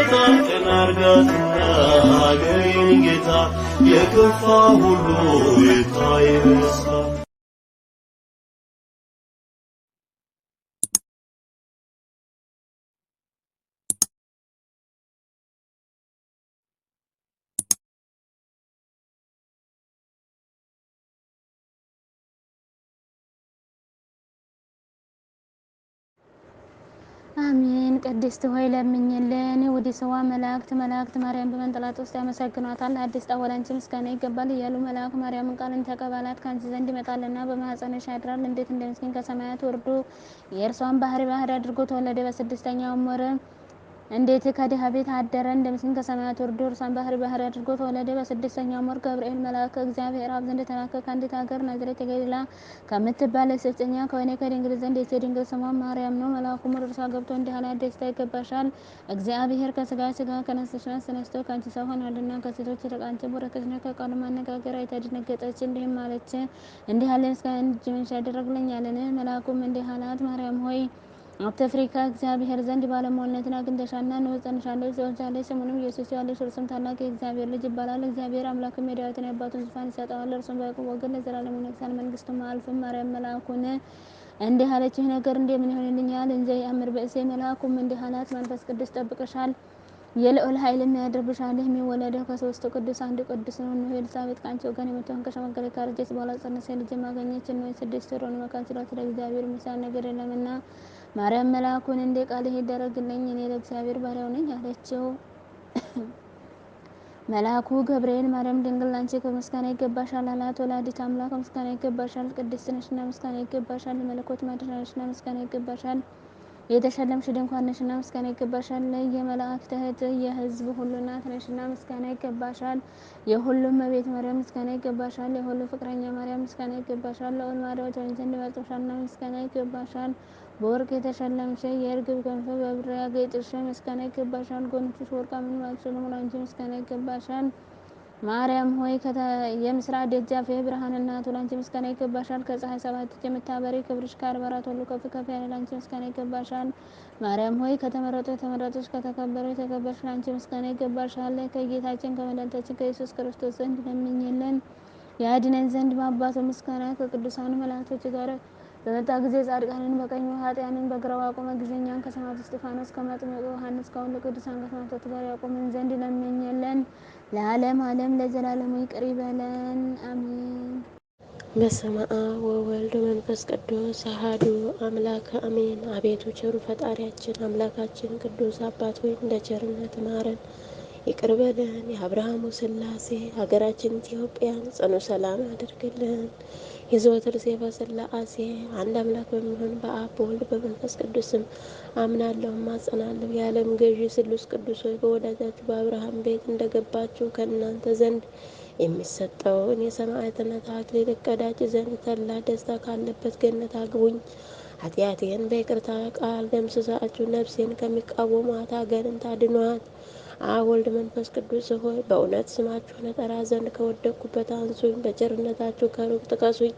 ጌታ ቀና አርጋትና ሀገሬን ጌታ የከፋ ሁሉ ይታይ በደስታ። አሜን። ቅድስት ሆይ ለምኝልን። ወደ ሰዋ መላእክት ማርያም በመንጠላጠስ ያመሰግኗታል። አዲስ ጣወል አንቺ ምስጋና ይገባል እያሉ መልአክ ማርያምን ቃልን ተቀበላት ከአንቺ ዘንድ ይመጣልና በማኅፀንሽ ያድራል። እንዴት እንደምስኪን ከሰማያት ወርዶ የእርሷን ባህሪ አድርጎ ተወለደ። በስድስተኛውም ወር እንዴት ከድሃ ቤት አደረ። እንደምስኪን ከሰማያት ወርዶ እርሷን ባህሪ አድርጎ ተወለደ። በስድስተኛው ወር ገብርኤል መልአክ እግዚአብሔር አብ ዘንድ ተላከ። ከአንዲት ሀገር ናዝሬት ገሊላ ከምትባል ስፍጥኛ ከወይኔ ከድንግል ዘንድ የድንግል ስሟ ማርያም ነው። መልአኩም ወደ እርሷ ገብቶ እንዲህ አላት፣ ደስታ ይገባሻል፣ እግዚአብሔር ከስጋሽ ስጋ ከነፍስሽ ነፍስ ነስቶ ከአንቺ ሰው ሆኗልና ከሴቶች ይልቅ አንቺ የተባረክሽ ነሽ። ከቃሉም አነጋገር አይታ ደነገጠች፣ እንዲህም አለች፣ እንዲህ ያለ ምስጋና እጅ መንሻ ያደረግልኛልን? መልአኩም እንዲህ አላት፣ ማርያም ሆይ አትፍሪ፣ ከእግዚአብሔር ዘንድ ባለሟልነትን አግኝተሻልና፣ እነሆ ትፀንሻለሽ፣ ትወልጃለሽ፣ ስሙንም ኢየሱስ ትዪዋለሽ። እርሱም ታላቅ የእግዚአብሔር ልጅ ይባላል። እግዚአብሔር አምላክም የዳዊትን የአባቱን ዙፋን ይሰጠዋል፣ እርሱም በያዕቆብ ወገን ለዘላለሙ ይነግሣል፣ መንግሥቱም አያልፍም። ማርያም መልአኩን እንዲህ አለች፣ ይህ ነገር እንደምን ይሆንልኛል? እንዘ ይአምር ብእሴ። መልአኩም እንዲህ አላት፣ መንፈስ ቅዱስ ይጠብቅሻል፣ የልዑል ኃይልም ያድርብሻል። የሚወለደው ከሦስቱ ቅዱስ አንዱ ቅዱስ ነው። እነሆ ኤልሳቤጥ ከአንቺ ወገን የምትሆን ከሸመገለች ካረጀች በኋላ ጸነሰች፣ ልጅም አገኘች። እነሆ 6 ወር ሆኖ መካን ስለሆነች ለእግዚአብሔር የሚሳን ነገር የለምና። ማርያም መልአኩን እንደ ቃልህ ይደረግልኝ፣ እኔ ለእግዚአብሔር ባሪያው ነኝ አለችው። መልአኩ ገብርኤል ማርያም ድንግል አንቺ ከምስጋና ይገባሻል አላት። ወላዲተ አምላክ ምስጋና ይገባሻል፣ ቅድስት ነሽና ምስጋና ይገባሻል፣ የመለኮት ማደሪያ ነሽና ምስጋና ይገባሻል፣ የተሸለምሽ ድንኳን ነሽና ምስጋና ይገባሻል፣ የመላእክት እህት የሕዝብ ሁሉ እናት ነሽና ምስጋና ይገባሻል፣ የሁሉም እመቤት ማርያም ምስጋና ይገባሻል፣ የሁሉ ፍቅረኛ ማርያም ምስጋና ይገባሻል፣ ልዑል ማርያም ትሆኚ ዘንድ መርጦሻልና ምስጋና ይገባሻል፣ በወርቅ የተሸለምሽ የእርግብ ክንፍ በብር ያጌጥሽ ምስጋና ይገባሻል፣ ጎኖችሽ ወርቃማ ናቸው፣ አንቺ ምስጋና ይገባሻል። ማርያም ሆይ የምስራቅ ደጃፍ የብርሃን እናቱ ላንቺ ምስጋና ይገባሻል። ከፀሐይ 7 እጅ የምታበሪ ክብርሽ ከአድባራት ሁሉ ከፍ ከፍ ያለ ላንቺ ምስጋና ይገባሻል። ማርያም ሆይ ከተመረጡ የተመረጥሽ ከተከበሩ የተከበርሽ ላንቺ ምስጋና ይገባሻል። ከጌታችን ከመድኃኒታችን ከኢየሱስ ክርስቶስ ዘንድ ለምኝልን ያድነን ዘንድ በአባቱ ምስጋና ከቅዱሳኑ መላእክቶች ጋር በመጣ ጊዜ ጻድቃንን በቀኙ ኃጥአንን በግራው አቆመ ጊዜ እኛን ከሰማዕቱ እስጢፋኖስ ከመጥምቁ ዮሐንስ ከሁሉ ቅዱሳን ከሰማዕታት ጋር ያቆመን ዘንድ ለምኝልን። ለዓለም ዓለም ለዘላለሙ ይቅር ይበለን፣ አሜን። በስመ አብ ወወልድ ወመንፈስ ቅዱስ አሐዱ አምላክ አሜን። አቤቱ ቸሩ ፈጣሪያችን አምላካችን ቅዱስ አባት ሆይ እንደ ቸርነት ማረን፣ ይቅር በለን። የአብርሃሙ ሥላሴ ሀገራችን ኢትዮጵያን ጽኑ ሰላም አድርግልን። የዘወትር ሴፈ ሥላሴ አንድ አምላክ በሚሆን በአብ በወልድ በመንፈስ ቅዱስም አምናለሁ እማጸናለሁ። የዓለም ገዢ ስሉስ ቅዱስ ሆይ በወዳጃችሁ በአብርሃም ቤት እንደገባችሁ ከእናንተ ዘንድ የሚሰጠውን የሰማዕትነት አክሊል እቀዳጅ ዘንድ ተድላ ደስታ ካለበት ገነት አግቡኝ። ኃጢአቴን በይቅርታ ቃል ደምስሳችሁ ነፍሴን ከሚቃወሟት አጋንንት አድኗት። አብ ወልድ መንፈስ ቅዱስ ሆይ በእውነት ስማችሁን እጠራ ዘንድ ከወደቅኩበት አንሱኝ። በቸርነታችሁ ከሩቅ ጥቀሱኝ።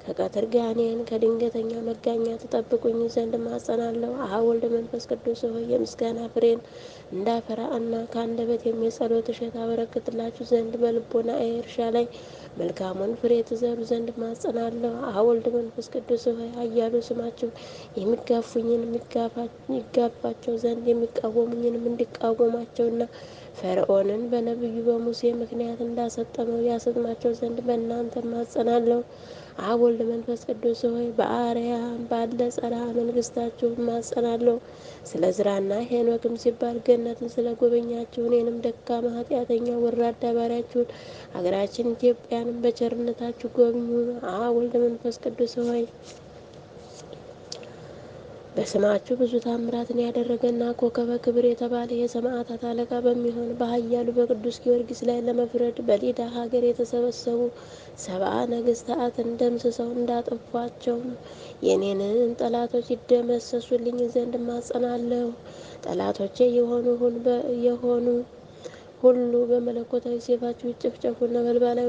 ከቀትር ጋኔን ከድንገተኛ መጋኛ ተጠብቁኝ ዘንድ ማጸናለሁ። አብ ወልድ መንፈስ ቅዱስ ሆይ የምስጋና ፍሬን እንዳፈራ እና ከአንደበት የጸሎት እሸት አበረክትላችሁ ዘንድ በልቦናዬ እርሻ ላይ መልካሙን ፍሬ ትዘሩ ዘንድ ማጸናለሁ። አብ ወልድ መንፈስ ቅዱስ ሆይ ኃያሉ ስማችሁ የሚጋፉኝን ይጋፋቸው ዘንድ የሚቃወሙኝንም እንዲቃወማቸውና ፈርዖንን በነቢዩ በሙሴ ምክንያት እንዳሰጠመው ያሰጥማቸው ዘንድ በእናንተ ማጸናለሁ። አብ ወልድ መንፈስ ቅዱስ ሆይ በአርያም ባለ ጸርሐ መንግስታችሁ ማጸናለሁ። ስለ ዕዝራና ሄኖክም ሲባል ገነትን ስለ ጎበኛችሁ እኔንም ደካማ ኃጢአተኛ ወራዳ ባሪያችሁን ሀገራችን ኢትዮጵያንም በቸርነታችሁ ጎብኙ። አብ ወልድ መንፈስ ቅዱስ ሆይ በስማችሁ ብዙ ታምራትን ያደረገና ኮከበ ክብር የተባለ የሰማዕታት አለቃ በሚሆን በኃያሉ በቅዱስ ጊዮርጊስ ላይ ለመፍረድ በሊዳ ሀገር የተሰበሰቡ 70 ነገሥታትን ደምስሰው እንዳጠፏቸው የኔንን ጠላቶች ይደመሰሱልኝ ዘንድ ማጸናለሁ። ጠላቶቼ የሆኑ ሁሉ በመለኮታዊ ሴፋችሁ ይጨፍጨፉ። ነበልባላዊ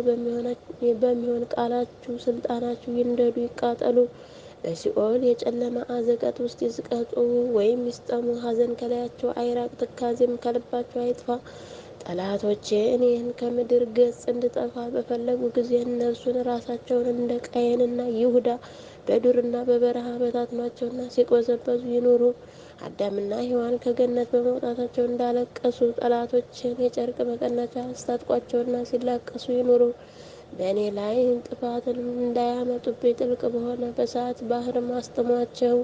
በሚሆን ቃላችሁ ስልጣናችሁ ይንደዱ ይቃጠሉ። በሲኦል የጨለማ አዘቀት ውስጥ ይዝቀጡ ወይም ይስጠሙ። ሐዘን ከላያቸው አይራቅ፣ ትካዜም ከልባቸው አይጥፋ። ጠላቶቼ እኔን ከምድር ገጽ እንድጠፋ በፈለጉ ጊዜ እነርሱን ራሳቸውን እንደ ቃየንና ይሁዳ በዱርና በበረሃ በታትኗቸውና ሲቅበዘበዙ ይኑሩ። አዳምና ሔዋን ከገነት በመውጣታቸው እንዳለቀሱ ጠላቶችን የጨርቅ መቀነቻ አስታጥቋቸውና ሲላቀሱ ይኑሩ። በእኔ ላይ ጥፋትን እንዳያመጡብኝ ጥልቅ በሆነ በእሳት ባህር አስጥሟቸው።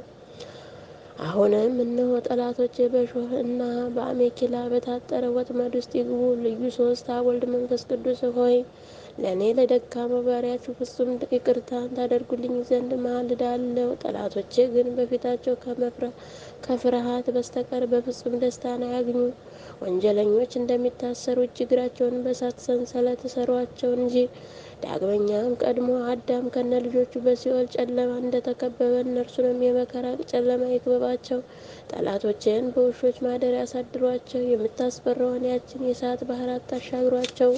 አሁንም እነሆ ጠላቶቼ በእሾህ እና በአሜኬላ በታጠረ ወጥመድ ውስጥ ይግቡ። ልዩ ሶስት አብ ወልድ መንፈስ ቅዱስ ሆይ ለእኔ ለደካማ ባሪያችሁ ፍጹም ይቅርታን ታደርጉልኝ ዘንድ ማልዳለሁ። ጠላቶቼ ግን በፊታቸው ከፍርሃት በስተቀር በፍጹም ደስታን አያግኙ። ወንጀለኞች እንደሚታሰሩ እግራቸውን በእሳት ሰንሰለት እሰሯቸው እንጂ። ዳግመኛም ቀድሞ አዳም ከነ ልጆቹ በሲኦል ጨለማ እንደተከበበ እነርሱንም የመከራ ጨለማ ይክበባቸው። ጠላቶችን በውሾች ማደሪያ ያሳድሯቸው። የምታስፈራውን ያችን የእሳት ባህር አታሻግሯቸው።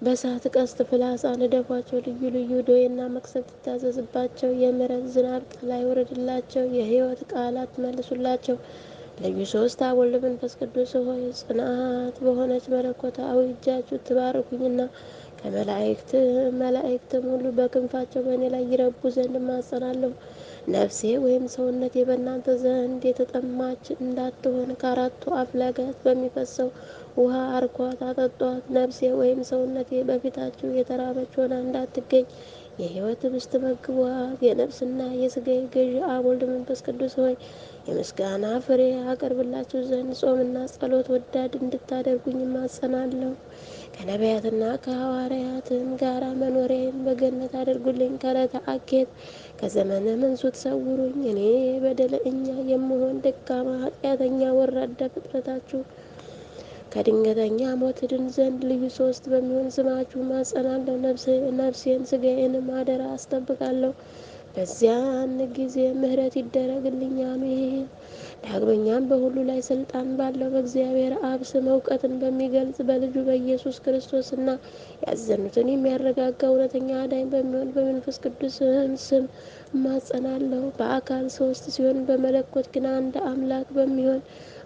በእሳት ቀስት ፍላጻ ንደፏቸው። ልዩ ልዩ ደዌና መቅሰፍት ይታዘዝባቸው። የምሕረት ዝናብ ጥላ ይውረድላቸው። የሕይወት ቃላት መልሱላቸው። ልዩ ሶስት አብ ወልድ መንፈስ ቅዱስ ሆይ ጽናት በሆነች መለኮታዊ እጃችሁ ትባርኩኝና ከመላእክትም ሁሉ በክንፋቸው በእኔ ላይ ይረቡ ዘንድ እማጸናለሁ። ነፍሴ ወይም ሰውነቴ በእናንተ ዘንድ የተጠማች እንዳትሆን ከአራቱ አፍላጋት በሚፈሰው ውሃ አርኳት፣ አጠጧት። ነፍሴ ወይም ሰውነቴ በፊታችሁ የተራበች ሆና እንዳትገኝ የሕይወት ኅብስት መግቧት። የነፍስና የሥጋዬ ገዢ አብ ወልድ መንፈስ ቅዱስ ሆይ የምስጋና ፍሬ አቀርብላችሁ ዘንድ ጾምና ጸሎት ወዳድ እንድታደርጉኝ እማጸናለሁ። ከነቢያትና ከሐዋርያትም ጋራ መኖሪያዬን በገነት አድርጉልኝ። ከዕለተ አኬት ከዘመነ መንሱት ሰውሩኝ። እኔ በደለኛ የምሆን ደካማ ኃጢአተኛ ወራዳ ፍጥረታችሁ ከድንገተኛ ሞት ድን ዘንድ ልዩ ሶስት በሚሆን ስማችሁ እማጸናለሁ። ነፍሴን ሥጋዬንም አደራ አስጠብቃለሁ። በዚያን ጊዜ ምሕረት ይደረግልኝ። አሜን። ዳግመኛም በሁሉ ላይ ስልጣን ባለው በእግዚአብሔር አብ ስም እውቀትን በሚገልጽ በልጁ በኢየሱስ ክርስቶስና ያዘኑትን የሚያረጋጋ እውነተኛ አዳኝ በሚሆን በመንፈስ ቅዱስ ስም እማጸናለሁ። በአካል ሶስት ሲሆን በመለኮት ግን አንድ አምላክ በሚሆን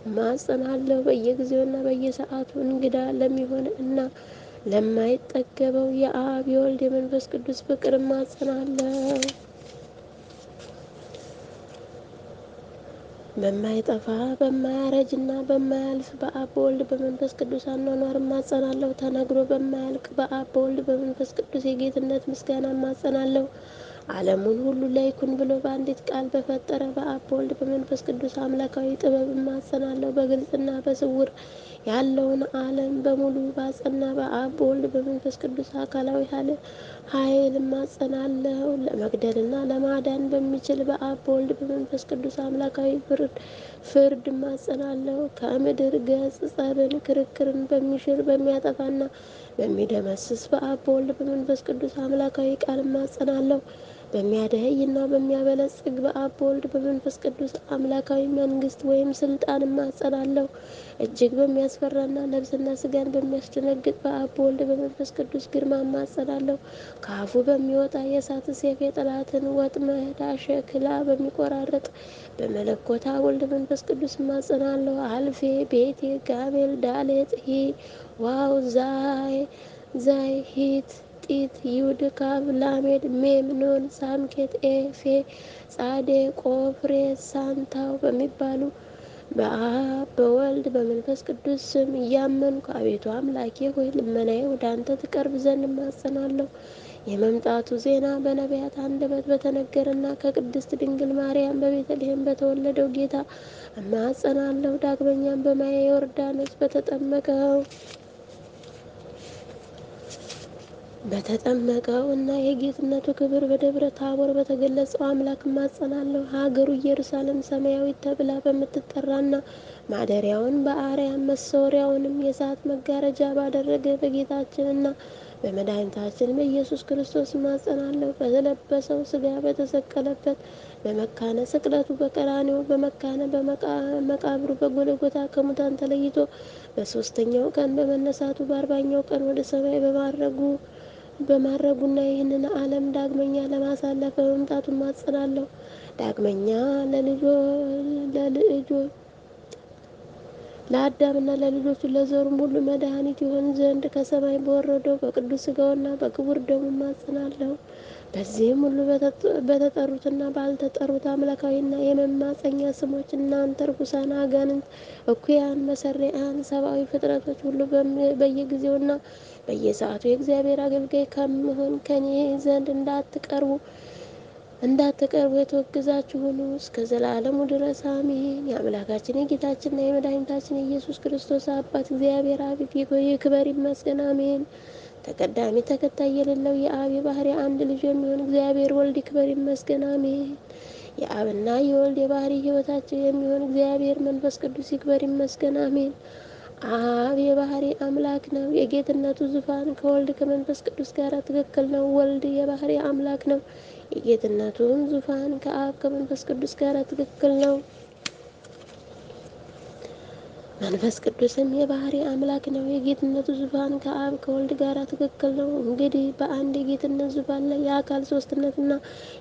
እማጸናለሁ። በየጊዜውና በየሰዓቱ እንግዳ ለሚሆን እና ለማይጠገበው የአብ የወልድ የመንፈስ ቅዱስ ፍቅር እማጸናለሁ። በማይጠፋ በማያረጅና በማያልፍ በአብ በወልድ በመንፈስ ቅዱስ አኗኗር እማጸናለሁ። ተነግሮ በማያልቅ በአብ በወልድ በመንፈስ ቅዱስ የጌትነት ምስጋና እማጸናለሁ። ዓለሙን ሁሉ ለይኩን ብሎ በአንዲት ቃል በፈጠረ በአብ በወልድ በመንፈስ ቅዱስ አምላካዊ ጥበብ እማጸናለሁ። በግልጽና በስውር ያለውን ዓለም በሙሉ ባጸና በአብ በወልድ በመንፈስ ቅዱስ አካላዊ ኃይል እማጸናለሁ። ለመግደልና ለማዳን በሚችል በአብ በወልድ በመንፈስ ቅዱስ አምላካዊ ፍርድ እማጸናለሁ። ከምድር ገጽ ጸብን፣ ክርክርን በሚሽር በሚያጠፋና በሚደመስስ በአብ በወልድ በመንፈስ ቅዱስ አምላካዊ ቃል እማጸናለሁ። በሚያደህይና በሚያበለጽግ በአብ በወልድ በመንፈስ ቅዱስ አምላካዊ መንግስት ወይም ስልጣን እማጸናለሁ። እጅግ በሚያስፈራና ነፍስና ስጋን በሚያስደነግጥ በአብ በወልድ በመንፈስ ቅዱስ ግርማ እማጸናለሁ። ከአፉ በሚወጣ የእሳት ሰይፍ የጠላትን ወጥመድ አሽክላ በሚቆራረጥ በመለኮታ ወልድ መንፈስ ቅዱስ እማጸናለሁ። አልፌ ቤቴ ጋሜል ዳሌጥ ሂ ዋው ዛይ ሂት ጢት ይሁድ ካብ ላሜድ ሜም ኖን ሳምኬት ኤፌ ጻዴ ቆፍሬ ሳንታው በሚባሉ በአብ በወልድ በመንፈስ ቅዱስ ስም እያመንኩ አቤቱ አምላኬ ሆይ ልመናዬ ወደ አንተ ትቀርብ ዘንድ እማጸናለሁ። የመምጣቱ ዜና በነቢያት አንደበት በተነገረና ከቅድስት ድንግል ማርያም በቤተልሔም በተወለደው ጌታ እማጸናለሁ። ዳግመኛም በማየ ዮርዳኖስ በተጠመቀው እና የጌትነቱ ክብር በደብረ ታቦር በተገለጸው አምላክ እማጸናለሁ። ሀገሩ ኢየሩሳሌም ሰማያዊት ተብላ በምትጠራና ማደሪያውን በአርያም መሰወሪያውንም የእሳት መጋረጃ ባደረገ በጌታችንና በመድኃኒታችን በኢየሱስ ክርስቶስ እማጸናለሁ። በተለበሰው ሥጋ በተሰቀለበት በመካነ ስቅለቱ በቀራንዮ በመካነ በመቃብሩ በጎልጎታ ከሙታን ተለይቶ በሦስተኛው ቀን በመነሳቱ በ40ኛው ቀን ወደ ሰማይ በማረጉና ይህንን ዓለም ዳግመኛ ለማሳለፍ በመምጣቱ እማጸናለሁ። ዳግመኛ ለአዳምና ለልጆቹ ለዘሩም ሁሉ መድኃኒት ይሆን ዘንድ ከሰማይ በወረደው በቅዱስ ሥጋውና በክቡር ደሙ እማጸናለሁ። በዚህም ሁሉ በተጠሩትና ባልተጠሩት አምላካዊና የመማፀኛ ስሞች እናንተ ርኩሳን አጋንንት፣ እኩያን፣ መሰሪያን ሰብአዊ ፍጥረቶች ሁሉ በየጊዜውና በየሰዓቱ የእግዚአብሔር አገልጋይ ከምሆን ከኔ ዘንድ እንዳትቀርቡ የተወገዛችሁ ሁኑ እስከ ዘላለሙ ድረስ አሜን። የአምላካችን የጌታችንና የመድኃኒታችን የኢየሱስ ክርስቶስ አባት እግዚአብሔር አብ ይክበር ይመስገን አሜን። ተቀዳሚ ተከታይ የሌለው የአብ የባህሪ አንድ ልጅ የሚሆን እግዚአብሔር ወልድ ይክበር ይመስገን አሜን። የአብና የወልድ የባህሪ ሕይወታቸው የሚሆን እግዚአብሔር መንፈስ ቅዱስ ይክበር ይመስገን አሜን። አብ የባህሪ አምላክ ነው። የጌትነቱ ዙፋን ከወልድ ከመንፈስ ቅዱስ ጋር ትክክል ነው። ወልድ የባህሪ አምላክ ነው። የጌትነቱም ዙፋን ከአብ ከመንፈስ ቅዱስ ጋር ትክክል ነው። መንፈስ ቅዱስም የባህሪ አምላክ ነው። የጌትነቱ ዙፋን ከአብ ከወልድ ጋር ትክክል ነው። እንግዲህ በአንድ የጌትነት ዙፋን ላይ የአካል ሶስትነትና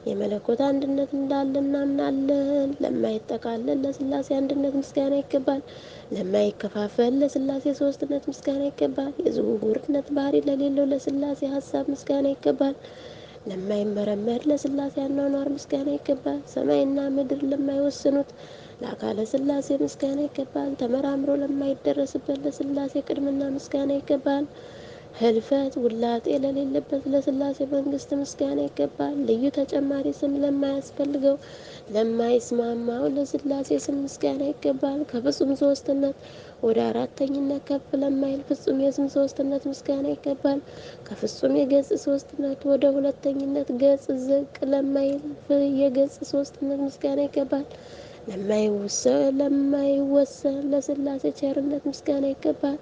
የመለኮት አንድነት እንዳለ እናምናለን። ለማይጠቃለል ለሥላሴ አንድነት ምስጋና ይገባል። ለማይከፋፈል ለሥላሴ ሶስትነት ምስጋና ይገባል። የዝውውርነት ባህሪ ለሌለው ለሥላሴ ሀሳብ ምስጋና ይገባል። ለማይመረመር ለሥላሴ አኗኗር ምስጋና ይገባል። ሰማይና ምድር ለማይወስኑት ለአካለ ሥላሴ ምስጋና ይገባል። ተመራምሮ ለማይደረስበት ለሥላሴ ቅድምና ምስጋና ይገባል። ህልፈት ውላጤ ለሌለበት ለሥላሴ መንግስት ምስጋና ይገባል። ልዩ ተጨማሪ ስም ለማያስፈልገው ለማይስማማው ለሥላሴ ስም ምስጋና ይገባል። ከፍጹም ሶስትነት ወደ አራተኝነት ከፍ ለማይል ፍጹም የስም ሶስትነት ምስጋና ይገባል። ከፍጹም የገጽ ሶስትነት ወደ ሁለተኝነት ገጽ ዝቅ ለማይል የገጽ ሶስትነት ምስጋና ይገባል። ለማይወሰን ለሥላሴ ቸርነት ምስጋና ይገባል።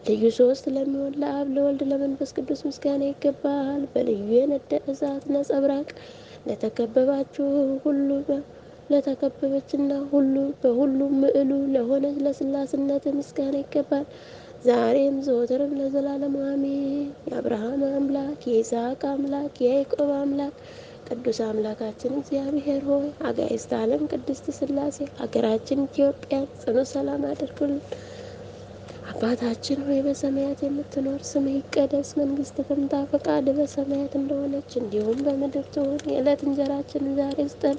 ልዩ ሶስት ለሚሆን ለአብ ለወልድ ለመንፈስ ቅዱስ ምስጋና ይገባል። በልዩ የነደ እሳት ነጸብራቅ ለተከበባችሁ ሁሉ ለተከበበችና ሁሉ በሁሉ ምዕሉ ለሆነች ለሥላሴነት ምስጋና ይገባል። ዛሬም ዘወትርም ለዘላለሙ አሜን። የአብርሃም አምላክ የይስሐቅ አምላክ የያዕቆብ አምላክ ቅዱስ አምላካችን እግዚአብሔር ሆይ አጋዕዝተ ዓለም ቅድስት ሥላሴ ሀገራችን ኢትዮጵያን ጽኑ ሰላም አድርጉልን። አባታችን ሆይ በሰማያት የምትኖር ስምህ ይቀደስ፣ መንግሥትህ ትምጣ፣ ፈቃድህ በሰማያት እንደሆነች እንዲሁም በምድር ትሁን። የዕለት እንጀራችንን ዛሬ ስጠን፣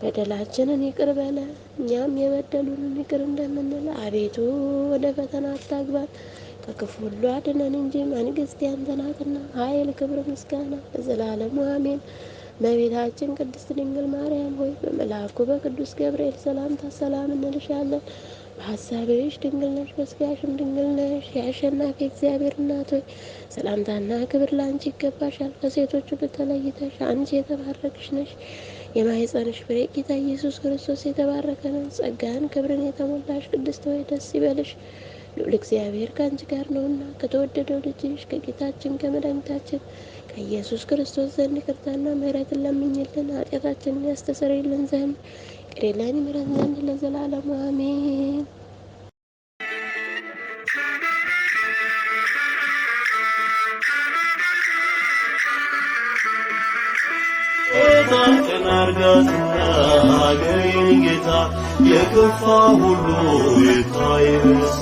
በደላችንን ይቅር በለን እኛም የበደሉንን ይቅር እንደምንል፣ አቤቱ ወደ ፈተና አታግባን ከክፉ ሁሉ አድነን እንጂ መንግሥት ያንተ ናትና፣ ኃይል፣ ክብር፣ ምስጋና ለዘላለሙ አሜን። እመቤታችን ቅድስት ድንግል ማርያም ሆይ በመልአኩ በቅዱስ ገብርኤል ሰላምታ ሰላም እንልሻለን። በሐሳብሽ ድንግል ነሽ፣ በሥጋሽም ድንግል ነሽ። የአሸናፊ እግዚአብሔር እናት ሆይ ሰላምታና ክብር ለአንቺ ይገባሻል። ከሴቶች ሁሉ ተለይተሽ አንቺ የተባረክሽ ነሽ። የማኅፀንሽ ፍሬ ጌታ ኢየሱስ ክርስቶስ የተባረከ ነው። ጸጋን ክብርን የተሞላሽ ቅድስት ሆይ ደስ ይበልሽ፣ ልዑል እግዚአብሔር ከአንቺ ጋር ነውና ከተወደደው ልጅሽ ከጌታችን ከመድኃኒታችን ከኢየሱስ ክርስቶስ ዘንድ ይቅርታና ምሕረትን ለምኝልን ኃጢአታችንን ያስተሰርይልን ዘንድ ይቅር ይለን ይምረን ዘንድ ለዘላለሙ አሜን። ጌታችን አርጋትና ሀገሬን ጌታ የከፋ ሁሉ ይታይስ